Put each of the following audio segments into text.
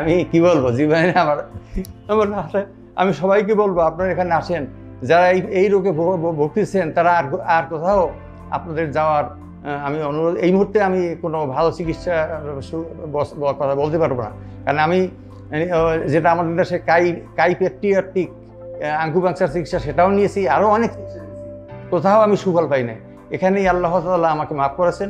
আমি কি বলবো জীবনে আমার আমি সবাইকে বলবো আপনারা এখানে আসেন, যারা এই রোগে ভুগতেছেন তারা আর কোথাও আপনাদের যাওয়ার আমি অনুরোধ, এই মুহূর্তে আমি কোনো ভালো চিকিৎসা কথা বলতে পারবো না, কারণ আমি যেটা আমাদের দেশে কাইপেট্রিয়াটিক আঙ্কুপাংচার চিকিৎসা সেটাও নিয়েছি, আরও অনেক কোথাও আমি সুফল পাই নাই। এখানেই আল্লাহ তাআলা আমাকে মাফ করেছেন।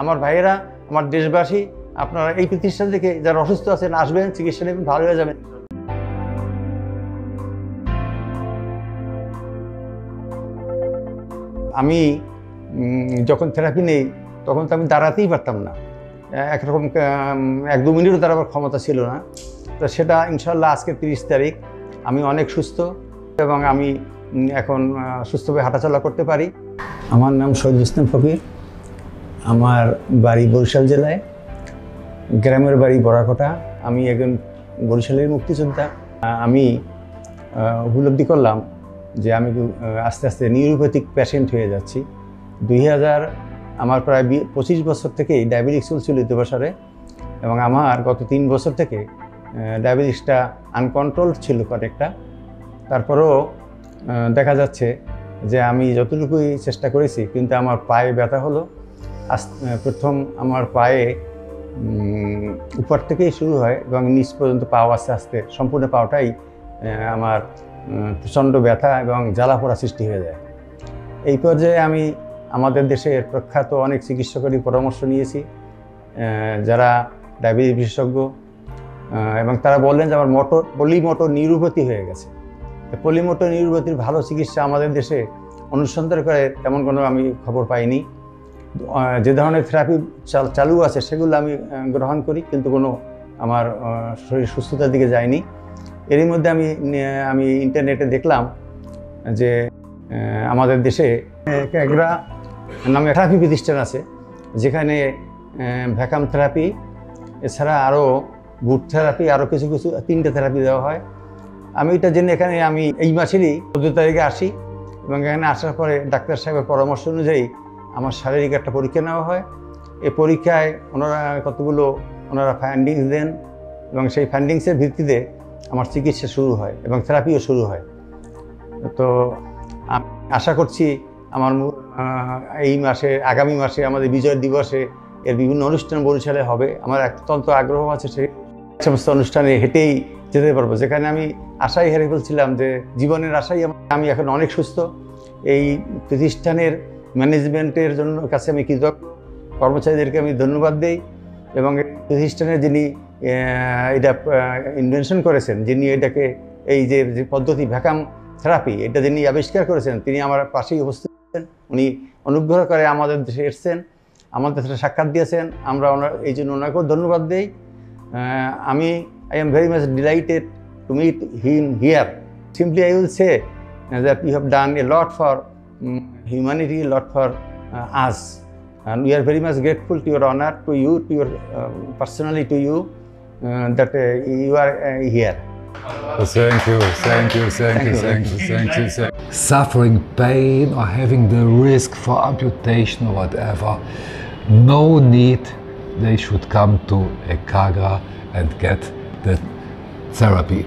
আমার ভাইয়েরা, আমার দেশবাসী, আপনারা এই প্রতিষ্ঠান থেকে যারা অসুস্থ আছেন আসবেন, চিকিৎসা নেবেন, ভালো হয়ে যাবেন। আমি যখন থেরাপি নেই তখন তো আমি দাঁড়াতেই পারতাম না, একরকম 1-2 মিনিটও দাঁড়াবার ক্ষমতা ছিল না। তো সেটা ইনশাল্লাহ আজকে 30 তারিখ আমি অনেক সুস্থ এবং আমি এখন সুস্থভাবে হাঁটাচলা করতে পারি। আমার নাম শহীদুল ইসলাম ফকির, আমার বাড়ি বরিশাল জেলায়, গ্রামের বাড়ি বড়াকোটা। আমি একজন বরিশালের মুক্তিযোদ্ধা। আমি উপলব্ধি করলাম যে আমি আস্তে আস্তে নিউরোপ্যাথিক পেশেন্ট হয়ে যাচ্ছি। আমার প্রায় 25 বছর থেকেই ডায়াবেটিস চলছিল ইতিবাসারে, এবং আমার গত 3 বছর থেকে ডায়াবেটিসটা আনকন্ট্রোল ছিল অনেকটা। তারপরেও দেখা যাচ্ছে যে আমি যতটুকুই চেষ্টা করেছি, কিন্তু আমার পায়ে ব্যথা হলো। প্রথম আমার পায়ে উপর থেকেই শুরু হয় এবং নিচ পর্যন্ত পাও আস্তে আস্তে সম্পূর্ণ পাওটাই আমার প্রচণ্ড ব্যথা এবং জ্বালা পোড়া সৃষ্টি হয়ে যায়। এই পর্যায়ে আমি আমাদের দেশের প্রখ্যাত অনেক চিকিৎসকেরই পরামর্শ নিয়েছি, যারা ডায়াবেটিস বিশেষজ্ঞ, এবং তারা বললেন যে আমার পলিমোটর নিউরোপ্যাথি হয়ে গেছে। পলিমোটর নিউরোপ্যাথির ভালো চিকিৎসা আমাদের দেশে অনুসন্ধান করে তেমন কোনো আমি খবর পাইনি। যে ধরনের থেরাপি চালু আছে সেগুলো আমি গ্রহণ করি, কিন্তু কোনো আমার শরীর সুস্থতার দিকে যায়নি। এরই মধ্যে আমি ইন্টারনেটে দেখলাম যে আমাদের দেশে ক্যাগরা নামে থেরাপি প্রতিষ্ঠান আছে, যেখানে ভ্যাকাম থেরাপি এছাড়া আরও বুট থেরাপি, আরও কিছু 3টে থেরাপি দেওয়া হয়। আমি এটা জেনে এখানে আমি এই মাসেরই 14 তারিখে আসি, এবং এখানে আসার পরে ডাক্তার সাহেবের পরামর্শ অনুযায়ী আমার শারীরিক একটা পরীক্ষা নেওয়া হয়। এই পরীক্ষায় ওনারা ফাইন্ডিংস দেন, এবং সেই ফাইন্ডিংসের ভিত্তিতে আমার চিকিৎসা শুরু হয় এবং থেরাপিও শুরু হয়। তো আমি আশা করছি আমার আগামী মাসে আমাদের বিজয় দিবসে এর বিভিন্ন অনুষ্ঠান বরিশালে হবে। আমার অত্যন্ত আগ্রহ আছে সেই সমস্ত অনুষ্ঠানে হেঁটেই যেতে পারবো, যেখানে আমি আশাই হেরে ফেলছিলাম যে জীবনের আশাই। আমি এখন অনেক সুস্থ। এই প্রতিষ্ঠানের ম্যানেজমেন্টের জন্য কাছে আমি কৃতজ্ঞ, কর্মচারীদেরকে আমি ধন্যবাদ দিই, এবং প্রতিষ্ঠানের যিনি এটা ইনভেনশন করেছেন, যিনি এটাকে এই যে পদ্ধতি ভ্যাকাম থেরাপি এটা যিনি আবিষ্কার করেছেন, তিনি আমার পাশেই উপস্থিত আছেন। উনি অনুগ্রহ করে আমাদের দেশে এসেছেন, আমাদের দেশে সাক্ষাৎ দিয়েছেন। আমরা এই জন্য ওনাকেও ধন্যবাদ দিই। I am very much delighted to meet him here. Simply I will say that you have done a lot for humanity, a lot for us, and we are very much grateful to your honor, to you, to your personally to you, that you are here. Thank you. Suffering pain or having the risk for amputation or whatever, no need they should come to Ekagra and get the therapy.